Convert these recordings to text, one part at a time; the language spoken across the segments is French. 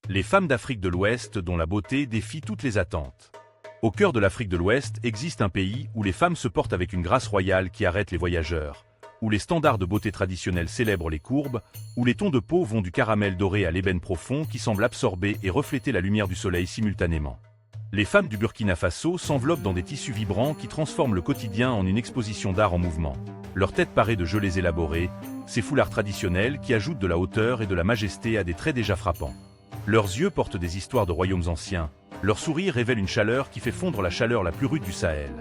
Les femmes d'Afrique de l'Ouest dont la beauté défie toutes les attentes. Au cœur de l'Afrique de l'Ouest existe un pays où les femmes se portent avec une grâce royale qui arrête les voyageurs, où les standards de beauté traditionnels célèbrent les courbes, où les tons de peau vont du caramel doré à l'ébène profond qui semble absorber et refléter la lumière du soleil simultanément. Les femmes du Burkina Faso s'enveloppent dans des tissus vibrants qui transforment le quotidien en une exposition d'art en mouvement. Leurs têtes parées de gelées élaborées, ces foulards traditionnels qui ajoutent de la hauteur et de la majesté à des traits déjà frappants. Leurs yeux portent des histoires de royaumes anciens, leur sourire révèle une chaleur qui fait fondre la chaleur la plus rude du Sahel.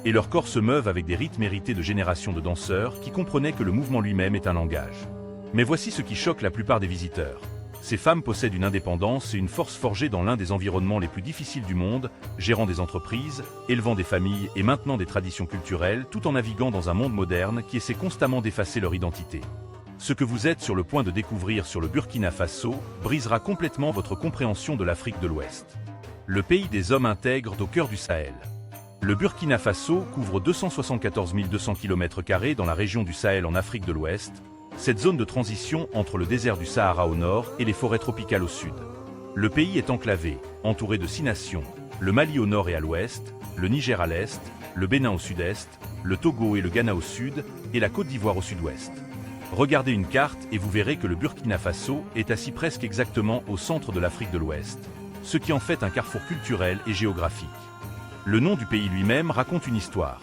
Et leurs corps se meuvent avec des rythmes hérités de générations de danseurs qui comprenaient que le mouvement lui-même est un langage. Mais voici ce qui choque la plupart des visiteurs. Ces femmes possèdent une indépendance et une force forgée dans l'un des environnements les plus difficiles du monde, gérant des entreprises, élevant des familles et maintenant des traditions culturelles, tout en naviguant dans un monde moderne qui essaie constamment d'effacer leur identité. Ce que vous êtes sur le point de découvrir sur le Burkina Faso brisera complètement votre compréhension de l'Afrique de l'Ouest. Le pays des hommes intègres au cœur du Sahel. Le Burkina Faso couvre 274 200 km² dans la région du Sahel en Afrique de l'Ouest, cette zone de transition entre le désert du Sahara au nord et les forêts tropicales au sud. Le pays est enclavé, entouré de 6 nations, le Mali au nord et à l'ouest, le Niger à l'est, le Bénin au sud-est, le Togo et le Ghana au sud, et la Côte d'Ivoire au sud-ouest. Regardez une carte et vous verrez que le Burkina Faso est assis presque exactement au centre de l'Afrique de l'Ouest, ce qui en fait un carrefour culturel et géographique. Le nom du pays lui-même raconte une histoire.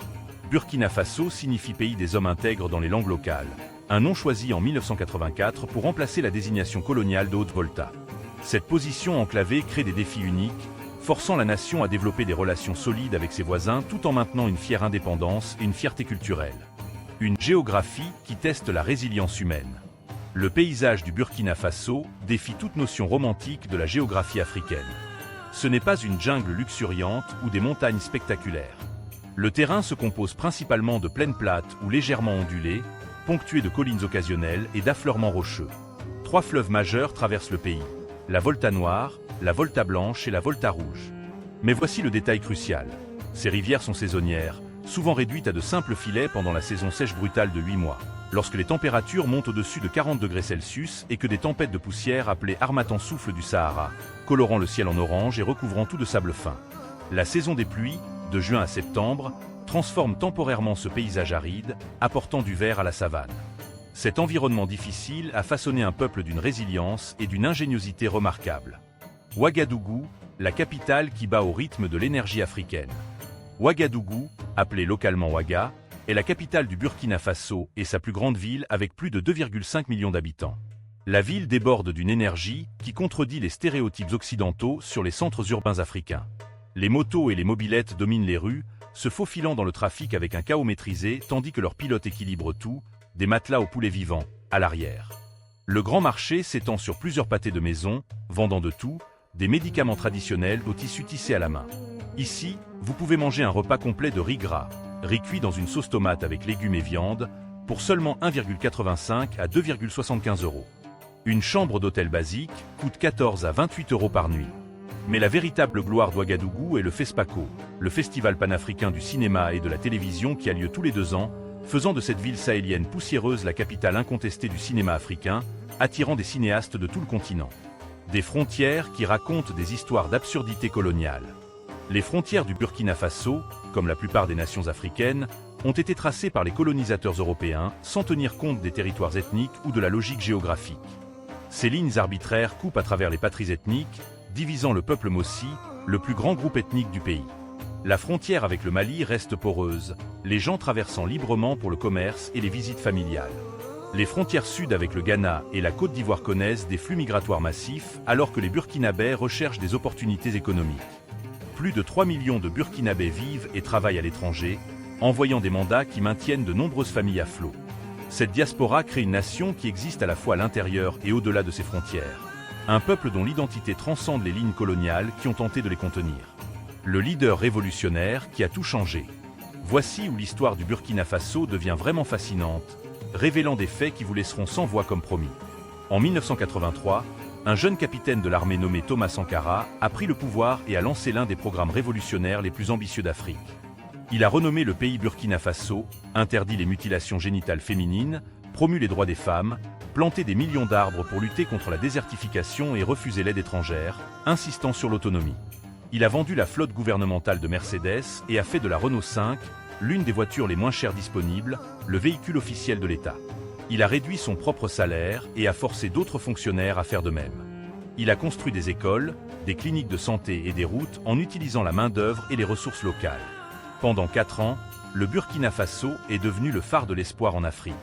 Burkina Faso signifie pays des hommes intègres dans les langues locales, un nom choisi en 1984 pour remplacer la désignation coloniale de Haute-Volta. Cette position enclavée crée des défis uniques, forçant la nation à développer des relations solides avec ses voisins tout en maintenant une fière indépendance et une fierté culturelle. Une géographie qui teste la résilience humaine. Le paysage du Burkina Faso défie toute notion romantique de la géographie africaine. Ce n'est pas une jungle luxuriante ou des montagnes spectaculaires. Le terrain se compose principalement de plaines plates ou légèrement ondulées, ponctuées de collines occasionnelles et d'affleurements rocheux. 3 fleuves majeurs traversent le pays, la Volta noire, la Volta blanche et la Volta rouge. Mais voici le détail crucial. Ces rivières sont saisonnières, souvent réduites à de simples filets pendant la saison sèche brutale de 8 mois, lorsque les températures montent au-dessus de 40 degrés Celsius et que des tempêtes de poussière appelées harmattan soufflent du Sahara, colorant le ciel en orange et recouvrant tout de sable fin. La saison des pluies, de juin à septembre, transforme temporairement ce paysage aride, apportant du vert à la savane. Cet environnement difficile a façonné un peuple d'une résilience et d'une ingéniosité remarquables. Ouagadougou, la capitale qui bat au rythme de l'énergie africaine. Ouagadougou, appelée localement Ouaga, est la capitale du Burkina Faso et sa plus grande ville avec plus de 2,5 millions d'habitants. La ville déborde d'une énergie qui contredit les stéréotypes occidentaux sur les centres urbains africains. Les motos et les mobylettes dominent les rues, se faufilant dans le trafic avec un chaos maîtrisé tandis que leurs pilotes équilibrent tout, des matelas aux poulets vivants, à l'arrière. Le grand marché s'étend sur plusieurs pâtés de maison, vendant de tout, des médicaments traditionnels aux tissus tissés à la main. Ici, vous pouvez manger un repas complet de riz gras, riz cuit dans une sauce tomate avec légumes et viande, pour seulement 1,85 à 2,75 €. Une chambre d'hôtel basique coûte 14 à 28 € par nuit. Mais la véritable gloire d'Ouagadougou est le FESPACO, le festival panafricain du cinéma et de la télévision qui a lieu tous les 2 ans, faisant de cette ville sahélienne poussiéreuse la capitale incontestée du cinéma africain, attirant des cinéastes de tout le continent. Des frontières qui racontent des histoires d'absurdité coloniale. Les frontières du Burkina Faso, comme la plupart des nations africaines, ont été tracées par les colonisateurs européens sans tenir compte des territoires ethniques ou de la logique géographique. Ces lignes arbitraires coupent à travers les patries ethniques, divisant le peuple Mossi, le plus grand groupe ethnique du pays. La frontière avec le Mali reste poreuse, les gens traversant librement pour le commerce et les visites familiales. Les frontières sud avec le Ghana et la Côte d'Ivoire connaissent des flux migratoires massifs alors que les Burkinabés recherchent des opportunités économiques. Plus de 3 millions de Burkinabés vivent et travaillent à l'étranger, envoyant des mandats qui maintiennent de nombreuses familles à flot. Cette diaspora crée une nation qui existe à la fois à l'intérieur et au-delà de ses frontières. Un peuple dont l'identité transcende les lignes coloniales qui ont tenté de les contenir. Le leader révolutionnaire qui a tout changé. Voici où l'histoire du Burkina Faso devient vraiment fascinante, révélant des faits qui vous laisseront sans voix comme promis. En 1983, un jeune capitaine de l'armée nommé Thomas Sankara a pris le pouvoir et a lancé l'un des programmes révolutionnaires les plus ambitieux d'Afrique. Il a renommé le pays Burkina Faso, interdit les mutilations génitales féminines, promu les droits des femmes, planter des millions d'arbres pour lutter contre la désertification et refuser l'aide étrangère, insistant sur l'autonomie. Il a vendu la flotte gouvernementale de Mercedes et a fait de la Renault 5 l'une des voitures les moins chères disponibles, le véhicule officiel de l'État. Il a réduit son propre salaire et a forcé d'autres fonctionnaires à faire de même. Il a construit des écoles, des cliniques de santé et des routes en utilisant la main-d'œuvre et les ressources locales. Pendant 4 ans, le Burkina Faso est devenu le phare de l'espoir en Afrique.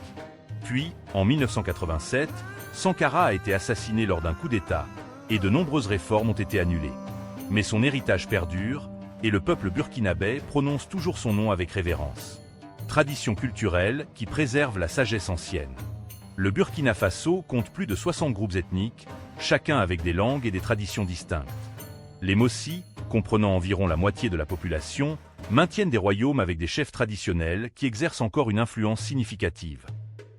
Puis, en 1987, Sankara a été assassiné lors d'un coup d'État, et de nombreuses réformes ont été annulées. Mais son héritage perdure, et le peuple burkinabé prononce toujours son nom avec révérence. Tradition culturelle qui préserve la sagesse ancienne. Le Burkina Faso compte plus de 60 groupes ethniques, chacun avec des langues et des traditions distinctes. Les Mossi, comprenant environ la moitié de la population, maintiennent des royaumes avec des chefs traditionnels qui exercent encore une influence significative.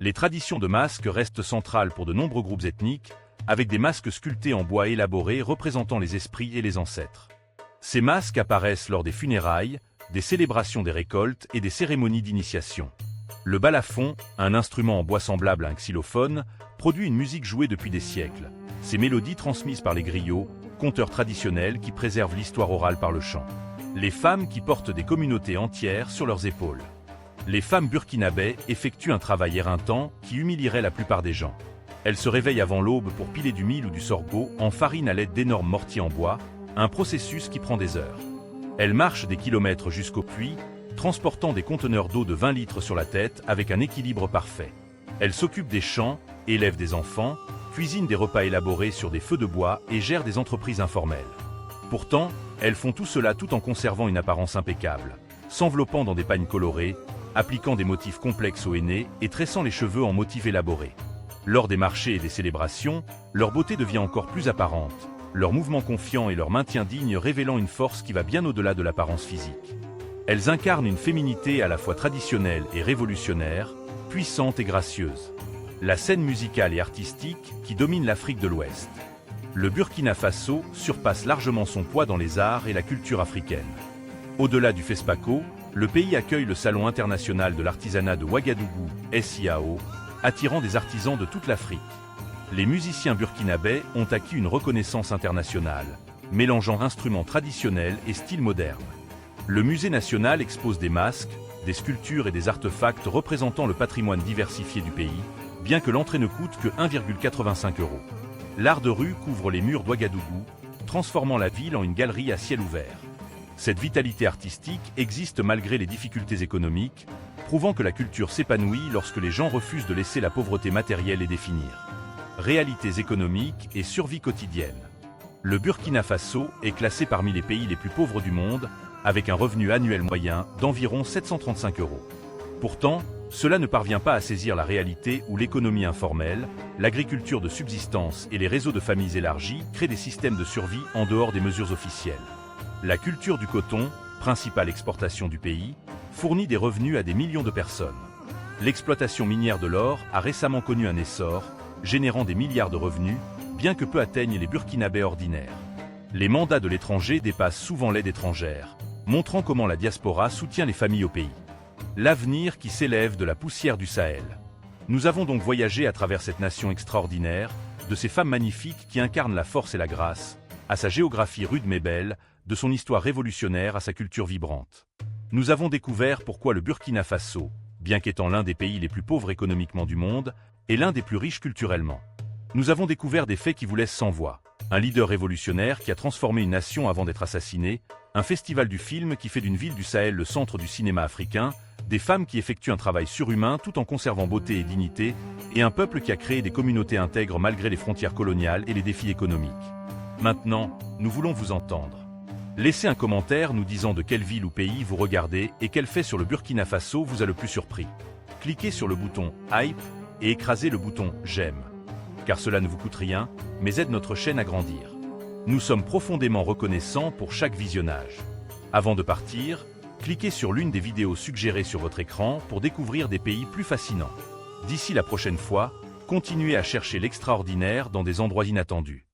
Les traditions de masques restent centrales pour de nombreux groupes ethniques, avec des masques sculptés en bois élaborés représentant les esprits et les ancêtres. Ces masques apparaissent lors des funérailles, des célébrations des récoltes et des cérémonies d'initiation. Le balafon, un instrument en bois semblable à un xylophone, produit une musique jouée depuis des siècles. Ces mélodies transmises par les griots, conteurs traditionnels qui préservent l'histoire orale par le chant. Les femmes qui portent des communautés entières sur leurs épaules. Les femmes burkinabais effectuent un travail éreintant qui humilierait la plupart des gens. Elles se réveillent avant l'aube pour piler du mil ou du sorgho en farine à l'aide d'énormes mortiers en bois, un processus qui prend des heures. Elles marchent des kilomètres jusqu'au puits, transportant des conteneurs d'eau de 20 litres sur la tête avec un équilibre parfait. Elles s'occupent des champs, élèvent des enfants, cuisinent des repas élaborés sur des feux de bois et gèrent des entreprises informelles. Pourtant, elles font tout cela tout en conservant une apparence impeccable, s'enveloppant dans des pagnes colorées, appliquant des motifs complexes au henné et tressant les cheveux en motifs élaborés. Lors des marchés et des célébrations, leur beauté devient encore plus apparente, leur mouvement confiant et leur maintien digne révélant une force qui va bien au-delà de l'apparence physique. Elles incarnent une féminité à la fois traditionnelle et révolutionnaire, puissante et gracieuse. La scène musicale et artistique qui domine l'Afrique de l'Ouest. Le Burkina Faso surpasse largement son poids dans les arts et la culture africaine. Au-delà du FESPACO, le pays accueille le Salon international de l'artisanat de Ouagadougou, SIAO, attirant des artisans de toute l'Afrique. Les musiciens burkinabés ont acquis une reconnaissance internationale, mélangeant instruments traditionnels et styles modernes. Le musée national expose des masques, des sculptures et des artefacts représentant le patrimoine diversifié du pays, bien que l'entrée ne coûte que 1,85 €. L'art de rue couvre les murs d'Ouagadougou, transformant la ville en une galerie à ciel ouvert. Cette vitalité artistique existe malgré les difficultés économiques, prouvant que la culture s'épanouit lorsque les gens refusent de laisser la pauvreté matérielle les définir. Réalités économiques et survie quotidienne. Le Burkina Faso est classé parmi les pays les plus pauvres du monde, avec un revenu annuel moyen d'environ 735 €. Pourtant, cela ne parvient pas à saisir la réalité où l'économie informelle, l'agriculture de subsistance et les réseaux de familles élargis créent des systèmes de survie en dehors des mesures officielles. La culture du coton, principale exportation du pays, fournit des revenus à des millions de personnes. L'exploitation minière de l'or a récemment connu un essor, générant des milliards de revenus, bien que peu atteignent les Burkinabés ordinaires. Les mandats de l'étranger dépassent souvent l'aide étrangère, montrant comment la diaspora soutient les familles au pays. L'avenir qui s'élève de la poussière du Sahel. Nous avons donc voyagé à travers cette nation extraordinaire, de ces femmes magnifiques qui incarnent la force et la grâce, à sa géographie rude mais belle, de son histoire révolutionnaire à sa culture vibrante. Nous avons découvert pourquoi le Burkina Faso, bien qu'étant l'un des pays les plus pauvres économiquement du monde, est l'un des plus riches culturellement. Nous avons découvert des faits qui vous laissent sans voix. Un leader révolutionnaire qui a transformé une nation avant d'être assassiné, un festival du film qui fait d'une ville du Sahel le centre du cinéma africain, des femmes qui effectuent un travail surhumain tout en conservant beauté et dignité, et un peuple qui a créé des communautés intègres malgré les frontières coloniales et les défis économiques. Maintenant, nous voulons vous entendre. Laissez un commentaire nous disant de quelle ville ou pays vous regardez et quel fait sur le Burkina Faso vous a le plus surpris. Cliquez sur le bouton « Hype » et écrasez le bouton « J'aime ». Car cela ne vous coûte rien, mais aide notre chaîne à grandir. Nous sommes profondément reconnaissants pour chaque visionnage. Avant de partir, cliquez sur l'une des vidéos suggérées sur votre écran pour découvrir des pays plus fascinants. D'ici la prochaine fois, continuez à chercher l'extraordinaire dans des endroits inattendus.